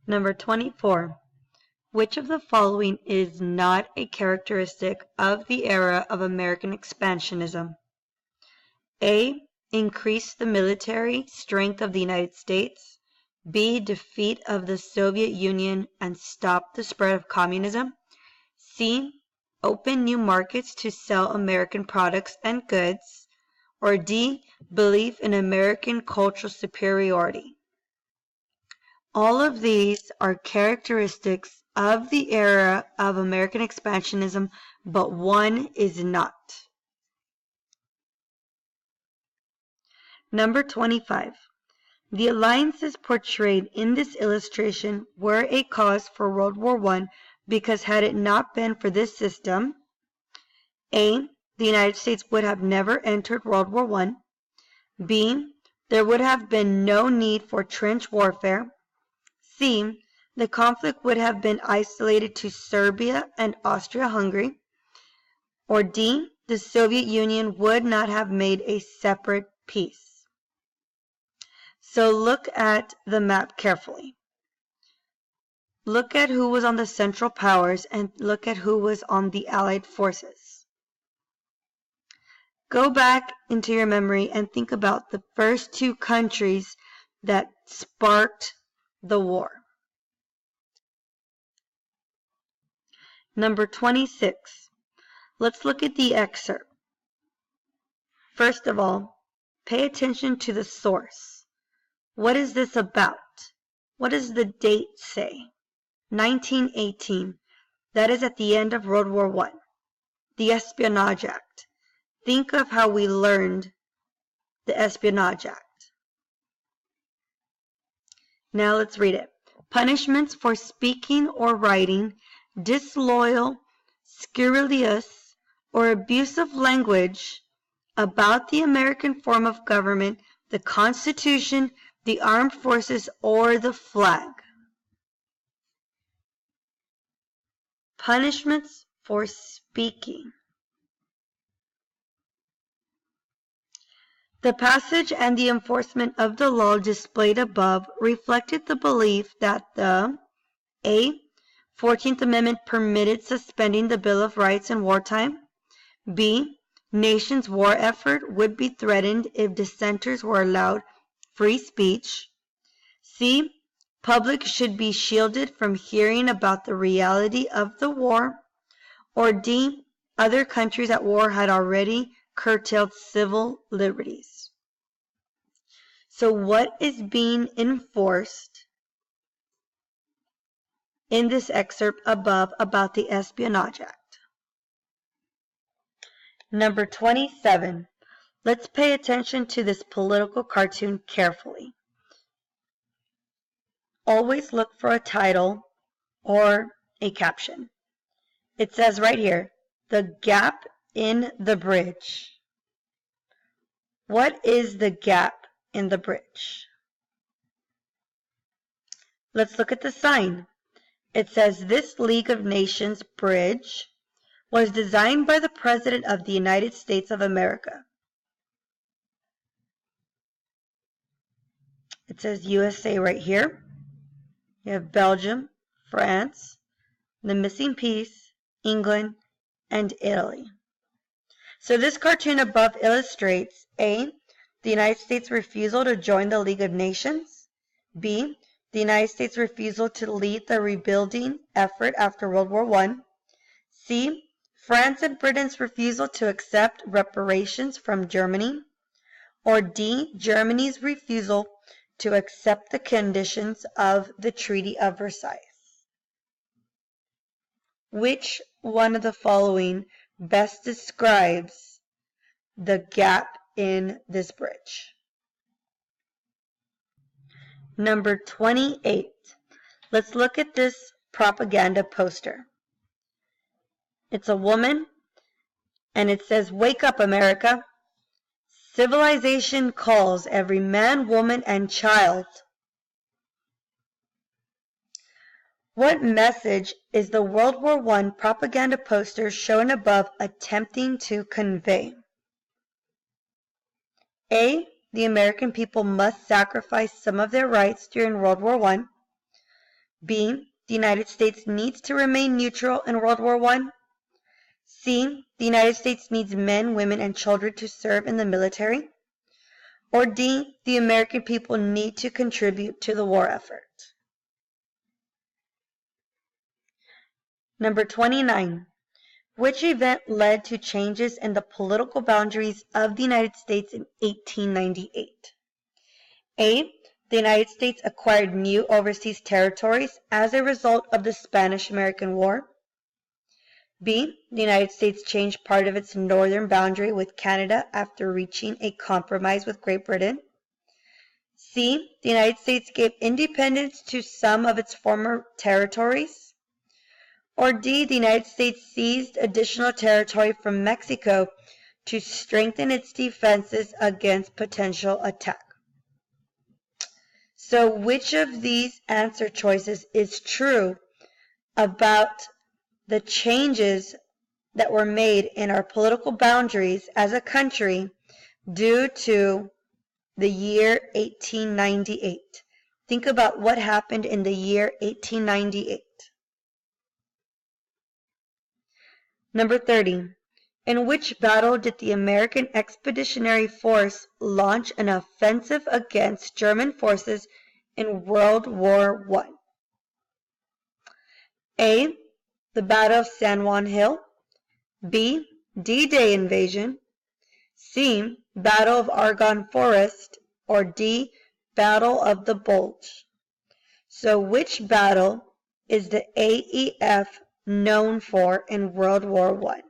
Number 24. Which of the following is not a characteristic of the era of American expansionism? A. Increase the military strength of the United States. B. Defeat of the Soviet Union and stop the spread of communism. C. Open new markets to sell American products and goods. Or D. Belief in American cultural superiority. All of these are characteristics of the era of American expansionism, but one is not. Number 25. The alliances portrayed in this illustration were a cause for World War I because had it not been for this system, A. The United States would have never entered World War I. B. There would have been no need for trench warfare. C. The conflict would have been isolated to Serbia and Austria-Hungary. Or D. The Soviet Union would not have made a separate peace. So look at the map carefully. Look at who was on the Central Powers and look at who was on the Allied forces. Go back into your memory and think about the first two countries that sparked the war. Number 26. Let's look at the excerpt. First of all, pay attention to the source. What is this about? What does the date say? 1918. That is at the end of World War I. The Espionage Act. Think of how we learned the Espionage Act. Now let's read it. Punishments for speaking or writing disloyal, scurrilous, or abusive language about the American form of government, the Constitution, the armed forces, or the flag. Punishments for speaking. The passage and the enforcement of the law displayed above reflected the belief that the A. 14th Amendment permitted suspending the Bill of Rights in wartime. B. Nation's war effort would be threatened if dissenters were allowed free speech. C. Public should be shielded from hearing about the reality of the war. Or D. Other countries at war had already curtailed civil liberties. So what is being enforced in this excerpt above about the Espionage Act? Number 27. Let's pay attention to this political cartoon carefully. Always look for a title or a caption. It says right here, the gap in the bridge. What is the gap in the bridge? Let's look at the sign. It says this League of Nations bridge was designed by the President of the United States of America. It says USA right here. You have Belgium, France, the missing piece, England, and Italy. So this cartoon above illustrates A. The United States' refusal to join the League of Nations. B. The United States' refusal to lead the rebuilding effort after World War I. C. France and Britain's refusal to accept reparations from Germany. Or D. Germany's refusal to accept the conditions of the Treaty of Versailles. Which one of the following best describes the gap in this bridge? Number 28. Let's look at this propaganda poster. It's a woman, and it says, "Wake up, America. Civilization calls every man, woman, and child." What message is the World War I propaganda poster shown above attempting to convey? A. The American people must sacrifice some of their rights during World War I. B. The United States needs to remain neutral in World War I. C. The United States needs men, women, and children to serve in the military. Or D. The American people need to contribute to the war effort. Number 29. Which event led to changes in the political boundaries of the United States in 1898? A. The United States acquired new overseas territories as a result of the Spanish-American War. B. The United States changed part of its northern boundary with Canada after reaching a compromise with Great Britain. C. The United States gave independence to some of its former territories. Or D. The United States seized additional territory from Mexico to strengthen its defenses against potential attack. So which of these answer choices is true about the changes that were made in our political boundaries as a country due to the year 1898? Think about what happened in the year 1898. Number 30. In which battle did the American Expeditionary Force launch an offensive against German forces in World War I? A. The Battle of San Juan Hill. B. D-Day invasion. C. Battle of Argonne Forest. Or D. Battle of the Bulge. So which battle is the AEF known for in World War I?